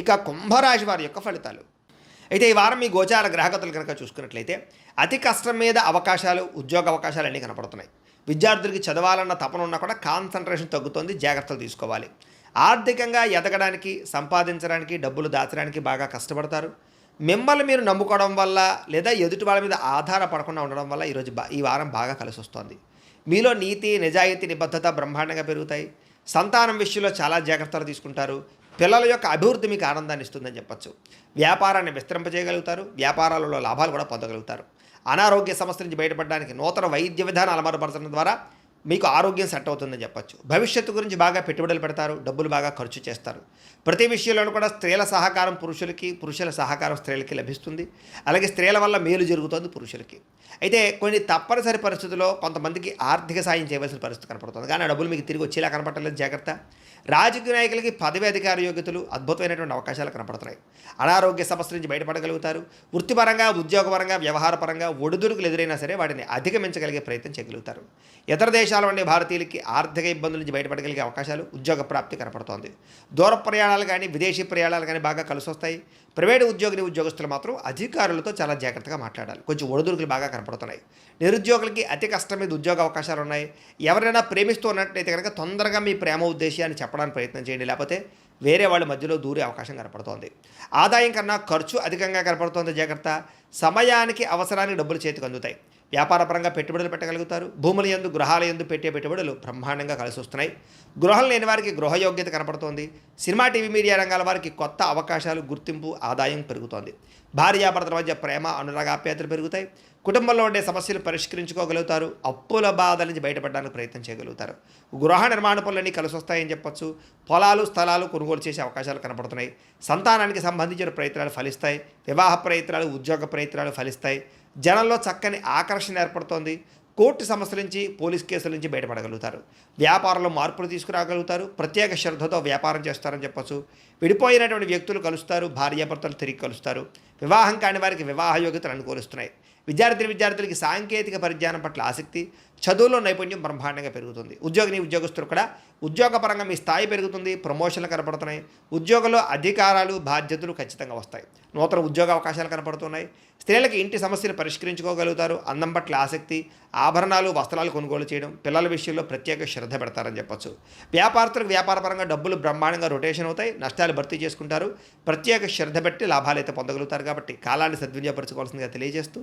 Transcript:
ఇక కుంభరాశి వారి యొక్క ఫలితాలు. అయితే ఈ వారం మీ గోచార గ్రహగతులు కనుక చూసుకున్నట్లయితే అతి కష్టం మీద అవకాశాలు, ఉద్యోగ అవకాశాలు అన్నీ కనపడుతున్నాయి. విద్యార్థులకి చదవాలన్న తపన ఉన్నా కూడా కాన్సన్ట్రేషన్ తగ్గుతుంది, జాగ్రత్తలు తీసుకోవాలి. ఆర్థికంగా ఎదగడానికి, సంపాదించడానికి, డబ్బులు దాచడానికి బాగా కష్టపడతారు. మిమ్మల్ని మీరు నమ్ముకోవడం వల్ల లేదా ఎదుటి వాళ్ళ మీద ఆధారపడకుండా ఉండడం వల్ల ఈ వారం బాగా కలిసి వస్తుంది. మీలో నీతి, నిజాయితీ, నిబద్ధత బ్రహ్మాండంగా పెరుగుతాయి. సంతానం విషయంలో చాలా జాగ్రత్తలు తీసుకుంటారు. పిల్లల యొక్క అభివృద్ధి మీకు ఆనందాన్ని ఇస్తుందని చెప్పచ్చు. వ్యాపారాన్ని విస్తరింపజేయగలుగుతారు. వ్యాపారాలలో లాభాలు కూడా పొందగలుగుతారు. అనారోగ్య సమస్య నుంచి బయటపడడానికి నూతన వైద్య విధానాలు అమలుపరచడం ద్వారా మీకు ఆరోగ్యం సెట్ అవుతుందని చెప్పచ్చు. భవిష్యత్తు గురించి బాగా పెట్టుబడులు పెడతారు. డబ్బులు బాగా ఖర్చు చేస్తారు. ప్రతి విషయంలోనూ కూడా స్త్రీల సహకారం పురుషులకి, పురుషుల సహకారం స్త్రీలకి లభిస్తుంది. అలాగే స్త్రీల వల్ల మేలు జరుగుతుంది పురుషులకి. అయితే కొన్ని తప్పనిసరి పరిస్థితుల్లో కొంతమందికి ఆర్థిక సాయం చేయవలసిన పరిస్థితి కనపడుతుంది. కానీ ఆ డబ్బులు మీకు తిరిగి వచ్చేలా కనపడలేదు, జాగ్రత్త. రాజకీయ నాయకులకి పదవి అధికార యోగ్యతలు, అద్భుతమైనటువంటి అవకాశాలు కనపడుతున్నాయి. అనారోగ్య సమస్య నుంచి బయటపడగలుగుతారు. వృత్తిపరంగా, ఉద్యోగపరంగా, వ్యవహారపరంగా ఒడిదుడుకులు ఎదురైనా సరే వాటిని అధిగమించగలిగే ప్రయత్నం చేయగలుగుతారు. ఇతర దేశాల నుండి భారతీయులకి ఆర్థిక ఇబ్బందుల నుంచి బయటపడగలిగే అవకాశాలు, ఉద్యోగ ప్రాప్తి కనపడుతోంది. దూర ప్రయాణాలు కానీ, విదేశీ ప్రయాణాలు కానీ బాగా కలిసి వస్తాయి. ప్రైవేటు ఉద్యోగస్తులు మాత్రం అధికారులతో చాలా జాగ్రత్తగా మాట్లాడాలి. కొంచెం ఒడిదుడుకులు బాగా కనపడుతున్నాయి. నిరుద్యోగులకి అతి కష్టం మీద ఉద్యోగ అవకాశాలు ఉన్నాయి. ఎవరైనా ప్రేమిస్తూ ఉన్నట్లయితే కనుక తొందరగా మీ ప్రేమ ఉద్దేశాన్ని చెప్పడానికి ప్రయత్నం చేయండి, లేకపోతే వేరే వాళ్ళ మధ్యలో దూరే అవకాశం కనపడుతోంది. ఆదాయం కన్నా ఖర్చు అధికంగా కనపడుతోంది, జాగ్రత్త. సమయానికి అవసరానికి డబ్బులు చేతికి అందుతాయి. వ్యాపారపరంగా పెట్టుబడులు పెట్టగలుగుతారు. భూముల యందు, గృహాల యందు పెట్టే పెట్టుబడులు బ్రహ్మాండంగా కలిసి వస్తున్నాయి. గృహం లేని వారికి గృహయోగ్యత కనపడుతోంది. సినిమా, టీవీ, మీడియా రంగాల వారికి కొత్త అవకాశాలు, గుర్తింపు, ఆదాయం పెరుగుతోంది. భార్యాభర్తల మధ్య ప్రేమ, అనురాగ, ఆప్యాయతలు పెరుగుతాయి. కుటుంబంలో ఉండే సమస్యలు పరిష్కరించుకోగలుగుతారు. అప్పుల బాధల నుంచి బయటపడడానికి ప్రయత్నం చేయగలుగుతారు. గృహ నిర్మాణ పనులన్నీ కలిసి వస్తాయని చెప్పొచ్చు. పొలాలు, స్థలాలు కొనుగోలు చేసే అవకాశాలు కనపడుతున్నాయి. సంతానానికి సంబంధించిన ప్రయత్నాలు ఫలిస్తాయి. వివాహ ప్రయత్నాలు, ఉద్యోగ ప్రయత్నాలు ఫలిస్తాయి. జనంలో చక్కని ఆకర్షణ ఏర్పడుతోంది. కోర్టు సమస్యల నుంచి, పోలీస్ కేసుల నుంచి బయటపడగలుగుతారు. వ్యాపారంలో మార్పులు తీసుకురాగలుగుతారు. ప్రత్యేక శ్రద్ధతో వ్యాపారం చేస్తారని చెప్పచ్చు. విడిపోయినటువంటి వ్యక్తులు కలుస్తారు. భార్యాభర్తలు తిరిగి కలుస్తారు. వివాహం కాని వారికి వివాహ యోగ్యతలు అనుకూలిస్తున్నాయి. విద్యార్థులకి సాంకేతిక పరిజ్ఞానం పట్ల ఆసక్తి, చదువులో నైపుణ్యం బ్రహ్మాండంగా పెరుగుతుంది. ఉద్యోగస్తులు కూడా ఉద్యోగపరంగా మీ స్థాయి పెరుగుతుంది. ప్రమోషన్లు కనపడుతున్నాయి. ఉద్యోగంలో అధికారాలు, బాధ్యతలు ఖచ్చితంగా వస్తాయి. నూతన ఉద్యోగ అవకాశాలు కనపడుతున్నాయి. స్త్రీలకు ఇంటి సమస్యలు పరిష్కరించుకోగలుగుతారు. అందం పట్ల ఆసక్తి, ఆభరణాలు, వస్త్రాలు కొనుగోలు చేయడం, పిల్లల విషయంలో ప్రత్యేక శ్రద్ధ పెడతారని చెప్పచ్చు. వ్యాపారస్తులకు వ్యాపారపరంగా డబ్బులు బ్రహ్మాండంగా రొటేషన్ అవుతాయి. నష్టాలు భర్తీ చేసుకుంటారు. ప్రత్యేక శ్రద్ధ పెట్టి లాభాలు అయితే పొందగలుగుతారు. కాబట్టి కాలాన్ని సద్వినియోగపరచుకోవాల్సిందిగా తెలియజేస్తూ